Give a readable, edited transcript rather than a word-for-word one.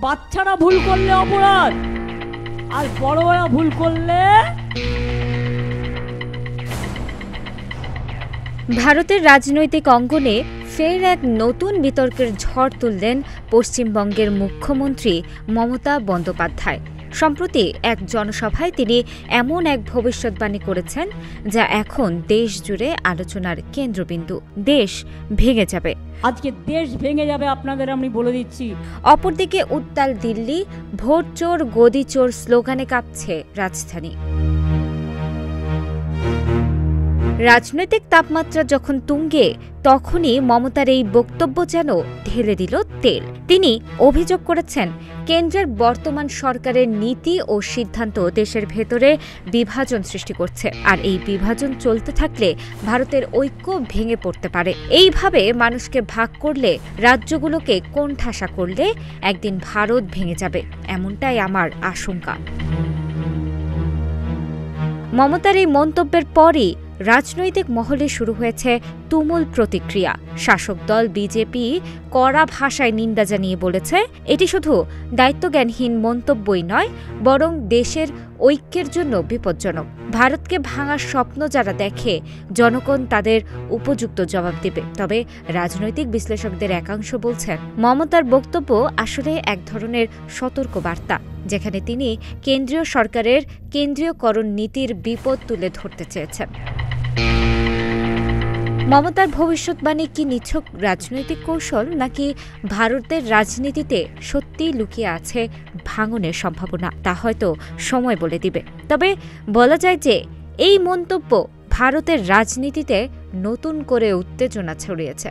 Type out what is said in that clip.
বাচ্চারা ভুল করলে অপরাধ, আর বড়রা ভুল করলে। ভারতের রাজনৈতিক অঙ্গনে ফের এক নতুন বিতর্কের ঝড় তুললেন পশ্চিমবঙ্গের মুখ্যমন্ত্রী মমতা বন্দ্যোপাধ্যায়। সম্প্রতি এক জনসভায় তিনি এমন এক ভবিষ্যৎবাণী করেছেন যা এখন দেশ জুড়ে আলোচনার কেন্দ্রবিন্দু। দেশ ভেঙে যাবে, আজকে দেশ ভেঙে যাবে, আপনাদের আমি বলে দিচ্ছি। অপরদিকে উত্তাল দিল্লি, ভোট চোর গদি চোর স্লোগানে কাঁপছে রাজধানী। রাজনৈতিক তাপমাত্রা যখন তুঙ্গে, তখনই মমতার এই বক্তব্য যেন ঢেলে দিল তেল। তিনি অভিযোগ করেছেন, কেন্দ্রের বর্তমান সরকারের নীতি ও সিদ্ধান্ত দেশের ভেতরে বিভাজন সৃষ্টি করছে, আর এই বিভাজন চলতে থাকলে ভারতের ঐক্য ভেঙে পড়তে পারে। এইভাবে মানুষকে ভাগ করলে, রাজ্যগুলোকে কোণঠাসা করলে একদিন ভারত ভেঙে যাবে, এমনটাই আমার আশঙ্কা। মমতার এই মন্তব্যের পরই রাজনৈতিক মহলে শুরু হয়েছে তুমুল প্রতিক্রিয়া। শাসক দল বিজেপি কড়া ভাষায় নিন্দা জানিয়ে বলেছে, এটি শুধু দায়িত্বজ্ঞানহীন মন্তব্যই নয়, বরং দেশের ঐক্যের জন্য বিপজ্জনক। ভারতকে ভাঙার স্বপ্ন যারা দেখে, জনগণ তাদের উপযুক্ত জবাব দেবে। তবে রাজনৈতিক বিশ্লেষকদের একাংশ বলছেন, মমতার বক্তব্য আসলে এক ধরনের সতর্ক বার্তা, যেখানে তিনি কেন্দ্রীয় সরকারের কেন্দ্রীয়করণ নীতির বিপদ তুলে ধরতে চেয়েছেন। মমতার ভবিষ্যৎবাণী কি নিছক রাজনৈতিক কৌশল, নাকি ভারতের রাজনীতিতে সত্যিই লুকিয়ে আছে ভাঙনের সম্ভাবনা, তা হয়তো সময় বলে দিবে। তবে বলা যায় যে এই মন্তব্য ভারতের রাজনীতিতে নতুন করে উত্তেজনা ছড়িয়েছে।